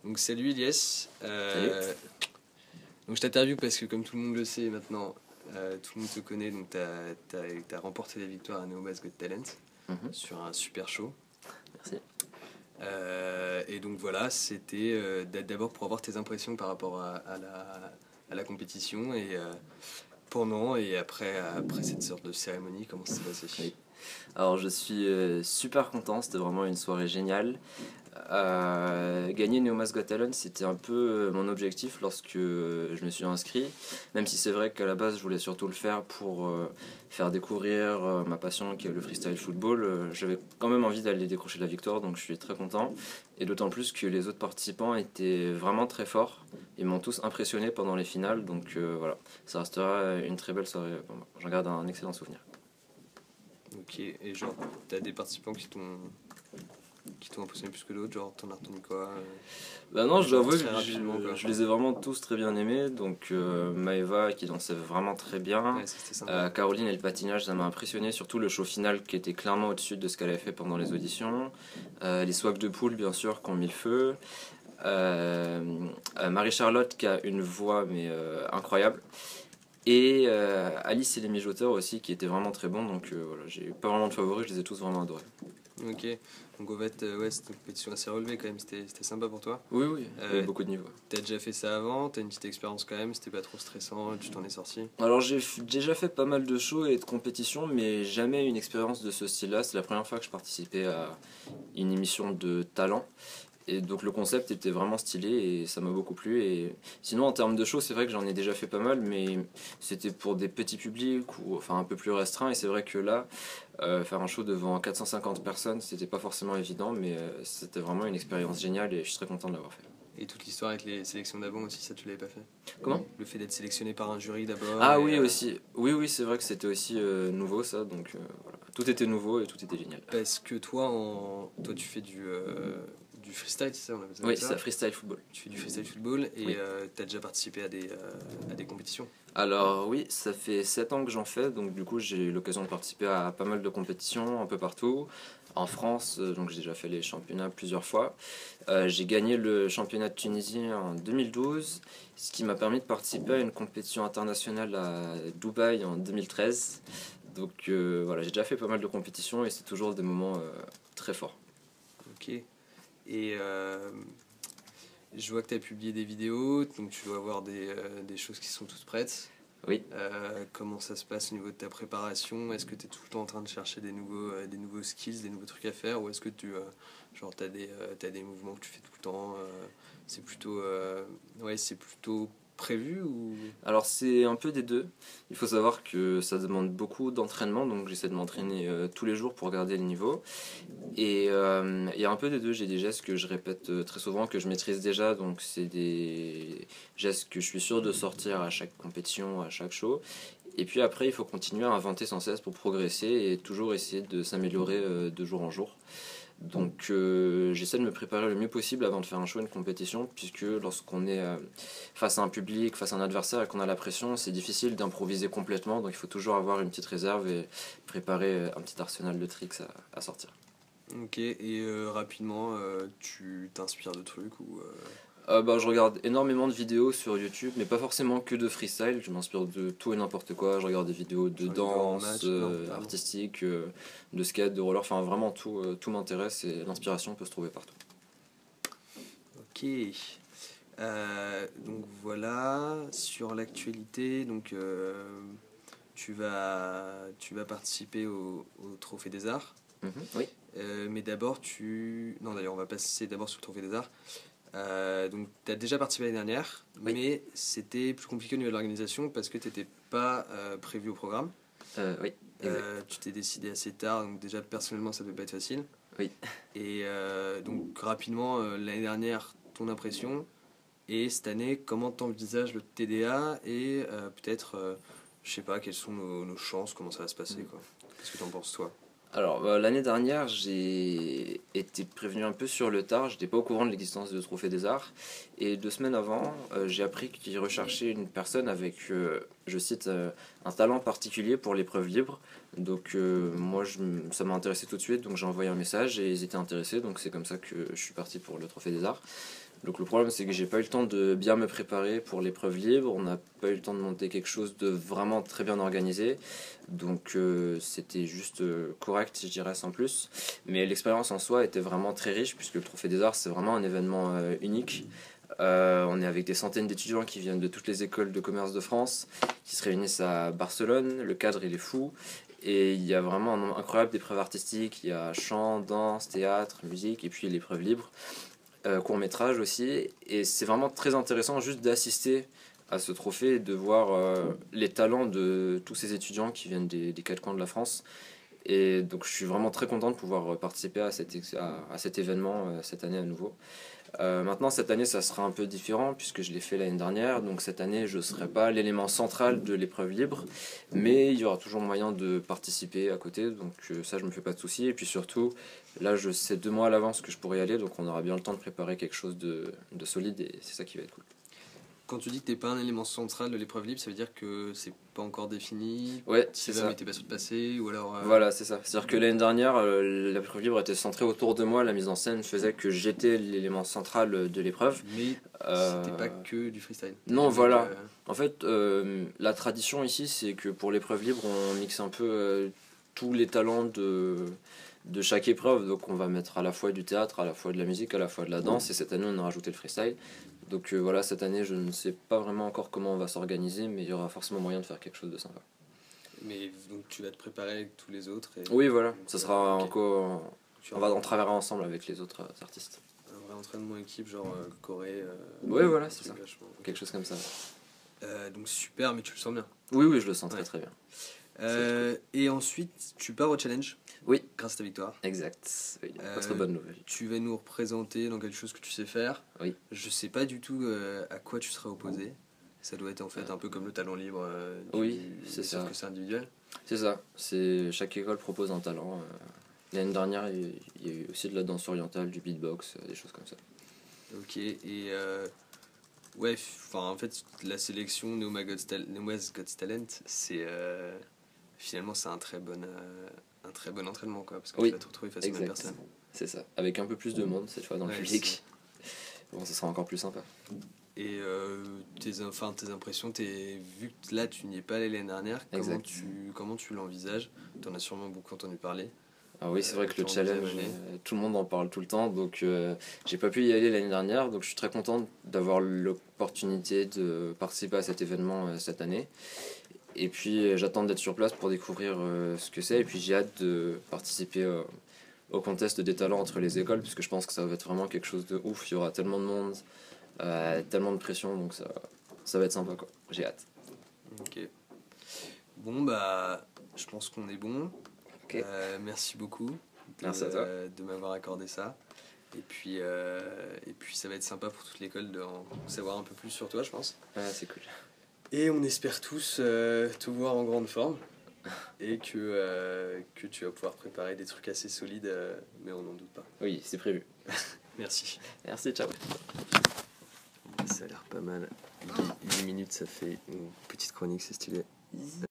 Donc salut Ilyes. Salut. Donc je t'interviewe parce que comme tout le monde le sait maintenant, tout le monde te connaît, donc t'as remporté la victoire à Neomas Got Talent sur un super show. Merci. Et donc voilà, c'était d'abord pour avoir tes impressions par rapport à la compétition et pendant et après cette sorte de cérémonie, comment ça s'est passé? Oui. Alors je suis super content, c'était vraiment une soirée géniale. Gagner Neomas Got Talent, c'était un peu mon objectif lorsque je me suis inscrit, même si c'est vrai qu'à la base je voulais surtout le faire pour faire découvrir ma passion qui est le freestyle football. J'avais quand même envie d'aller décrocher la victoire, donc je suis très content, et d'autant plus que les autres participants étaient vraiment très forts. Ils m'ont tous impressionné pendant les finales, donc voilà, ça restera une très belle soirée pour moi. J'en garde un excellent souvenir. Ok, et genre, t'as des participants qui t'ont impressionné plus que d'autres, genre t'en as retenu quoi? Bah non, je dois avouer Très que rapidement, quoi. je les ai vraiment tous très bien aimés. Donc Maeva qui dansait vraiment très bien. Ouais, ça, c'était sympa. Caroline et le patinage, ça m'a impressionné. Surtout le show final qui était clairement au-dessus de ce qu'elle avait fait pendant les auditions. Les swags de poule, bien sûr, qui ont mis le feu. Marie-Charlotte qui a une voix mais incroyable. Et Alice et les mijoteurs aussi qui étaient vraiment très bons. Donc voilà, j'ai pas vraiment de favoris, je les ai tous vraiment adorés. Ok, donc en fait, ouais, c'était une compétition assez relevée quand même, c'était sympa pour toi. Oui, oui, il y avait beaucoup de niveaux. T'as déjà fait ça avant, t'as une petite expérience quand même, c'était pas trop stressant, tu t'en es sorti? Alors déjà fait pas mal de shows et de compétitions, mais jamais une expérience de ce style-là. C'est la première fois que je participais à une émission de talent. Et donc le concept était vraiment stylé et ça m'a beaucoup plu. Et sinon en termes de shows, c'est vrai que j'en ai déjà fait pas mal, mais c'était pour des petits publics ou enfin un peu plus restreints. Et c'est vrai que là, faire un show devant 450 personnes, c'était pas forcément évident, mais c'était vraiment une expérience géniale et je suis très content de l'avoir fait. Et toute l'histoire avec les sélections d'avant aussi, ça tu l'avais pas fait? Comment? Le fait d'être sélectionné par un jury d'abord. Ah et, oui aussi, oui c'est vrai que c'était aussi nouveau ça, donc voilà. Tout était nouveau et tout était génial. Parce que toi tu fais du freestyle, c'est ça, on appelle ça comme Oui, ça? c'est freestyle football. Tu fais du freestyle football et Oui. t'as déjà participé à des compétitions? Alors oui, ça fait 7 ans que j'en fais, donc du coup j'ai eu l'occasion de participer à pas mal de compétitions un peu partout. En France, donc j'ai déjà fait les championnats plusieurs fois. J'ai gagné le championnat de Tunisie en 2012, ce qui m'a permis de participer à une compétition internationale à Dubaï en 2013. Donc voilà, j'ai déjà fait pas mal de compétitions et c'est toujours des moments très forts. Ok. Et je vois que tu as publié des vidéos, donc tu dois avoir des choses qui sont toutes prêtes. Oui. Comment ça se passe au niveau de ta préparation? Est-ce que tu es tout le temps en train de chercher des nouveaux skills, des nouveaux trucs à faire? Ou est-ce que t'as des mouvements que tu fais tout le temps? C'est plutôt prévu ou... Alors c'est un peu des deux. Il faut savoir que ça demande beaucoup d'entraînement, donc j'essaie de m'entraîner tous les jours pour garder le niveau. Et il y a un peu des deux, j'ai des gestes que je répète très souvent, que je maîtrise déjà, donc c'est des gestes que je suis sûr de sortir à chaque compétition, à chaque show. Et puis après, il faut continuer à inventer sans cesse pour progresser et toujours essayer de s'améliorer de jour en jour. Donc j'essaie de me préparer le mieux possible avant de faire un show, une compétition, puisque lorsqu'on est face à un public, face à un adversaire et qu'on a la pression, c'est difficile d'improviser complètement, donc il faut toujours avoir une petite réserve et préparer un petit arsenal de tricks à sortir. Ok, et rapidement, tu t'inspires de trucs ou... Je regarde énormément de vidéos sur YouTube, mais pas forcément que de freestyle, je m'inspire de tout et n'importe quoi, je regarde des vidéos de Genre danse, match, artistique, de skate, de roller, enfin vraiment tout m'intéresse et l'inspiration peut se trouver partout. Ok. Donc voilà, sur l'actualité, donc tu vas participer au Trophée des Arts. Oui. Mais d'abord, Non, d'ailleurs, on va passer d'abord sur le Trophée des Arts. Donc, tu as déjà participé l'année dernière, Oui. mais c'était plus compliqué au niveau de l'organisation parce que tu n'étais pas prévu au programme. Oui, exact. Tu t'es décidé assez tard, donc déjà personnellement, ça ne devait pas être facile. Oui. Et donc, rapidement, l'année dernière, ton impression, et cette année, comment t'envisages le TDA et peut-être, je sais pas, quelles sont nos chances, comment ça va se passer, quoi. Qu'est-ce que t'en penses, toi? Alors l'année dernière j'ai été prévenu un peu sur le tard, j'étais pas au courant de l'existence de Trophée des Arts et 2 semaines avant j'ai appris qu'ils recherchaient une personne avec, je cite, un talent particulier pour l'épreuve libre. Donc ça m'a intéressé tout de suite, donc j'ai envoyé un message et ils étaient intéressés, donc c'est comme ça que je suis parti pour le Trophée des Arts. Donc le problème c'est que j'ai pas eu le temps de bien me préparer pour l'épreuve libre, on n'a pas eu le temps de monter quelque chose de vraiment très bien organisé, donc c'était juste correct je dirais sans plus. Mais l'expérience en soi était vraiment très riche puisque le Trophée des Arts c'est vraiment un événement unique. On est avec des centaines d'étudiants qui viennent de toutes les écoles de commerce de France, qui se réunissent à Barcelone, le cadre il est fou. Et il y a vraiment un nombre incroyable d'épreuves artistiques, il y a chant, danse, théâtre, musique et puis l'épreuve libre. Court-métrage aussi, et c'est vraiment très intéressant juste d'assister à ce trophée et de voir les talents de tous ces étudiants qui viennent des quatre coins de la France. Et donc je suis vraiment très content de pouvoir participer à cet événement cette année à nouveau. Maintenant cette année ça sera un peu différent puisque je l'ai fait l'année dernière, donc cette année je ne serai pas l'élément central de l'épreuve libre, mais il y aura toujours moyen de participer à côté, donc ça je me fais pas de soucis. Et puis surtout là je sais 2 mois à l'avance que je pourrai y aller, donc on aura bien le temps de préparer quelque chose de solide et c'est ça qui va être cool. Quand tu dis que t'es pas un élément central de l'épreuve libre, ça veut dire que c'est pas encore défini. Ouais, Si c'est jamais ça. t'es pas sûr de passer, ou alors. Voilà, c'est ça. C'est-à-dire que l'année dernière, l'épreuve libre était centrée autour de moi, la mise en scène faisait que j'étais l'élément central de l'épreuve. Mais c'était pas que du freestyle. Non, voilà. En fait, la tradition ici, c'est que pour l'épreuve libre, on mixe un peu tous les talents de chaque épreuve. Donc on va mettre à la fois du théâtre, à la fois de la musique, à la fois de la danse. Et cette année, on a rajouté le freestyle. Donc voilà, cette année, je ne sais pas vraiment encore comment on va s'organiser, mais il y aura forcément moyen de faire quelque chose de sympa. Mais donc tu vas te préparer avec tous les autres. Oui, voilà. Ça sera okay. encore. On travaillera ensemble avec les autres artistes. Un vrai entraînement équipe, genre Corée. Oui, voilà, c'est ça. Vachement. Quelque chose comme ça. Donc super, mais tu le sens bien. Oui, je le sens très bien. Et ensuite, tu pars au challenge. Oui. Grâce à ta victoire. Exact. Oui, autre bonne nouvelle. Tu vas nous représenter dans quelque chose que tu sais faire. Oui. Je sais pas du tout à quoi tu seras opposé. Ça doit être en fait un peu comme le talent libre. Oui, c'est ça. Sauf que c'est individuel. C'est ça. Chaque école propose un talent. L'année dernière, il y a eu aussi de la danse orientale, du beatbox, des choses comme ça. Ok. Et ouais, en fait, la sélection Neoma's Got Talent, c'est finalement c'est un très bon entraînement quoi, parce que tu vas te retrouver face à une personne. C'est ça. Avec un peu plus de monde cette fois dans le public. Bon, ça sera encore plus sympa. Et tes impressions, vu que là tu n'y es pas allé l'année dernière, comment tu l'envisages? Tu en as sûrement beaucoup entendu parler. Ah oui, c'est vrai que le challenge, tout le monde en parle tout le temps, donc j'ai pas pu y aller l'année dernière, donc je suis très content d'avoir l'opportunité de participer à cet événement cette année. Et puis j'attends d'être sur place pour découvrir ce que c'est, et puis j'ai hâte de participer au contest des talents entre les écoles, puisque je pense que ça va être vraiment quelque chose de ouf, il y aura tellement de monde, tellement de pression, donc ça va être sympa quoi, j'ai hâte. Ok. Bon bah, je pense qu'on est bon. Okay. Merci beaucoup Merci à toi. De m'avoir accordé ça. Et puis ça va être sympa pour toute l'école de savoir un peu plus sur toi, je pense. C'est cool. Et on espère tous te voir en grande forme et que tu vas pouvoir préparer des trucs assez solides, mais on n'en doute pas. Oui, c'est prévu. Merci. Merci, ciao. Ça a l'air pas mal. 10 minutes, ça fait une petite chronique, c'est stylé.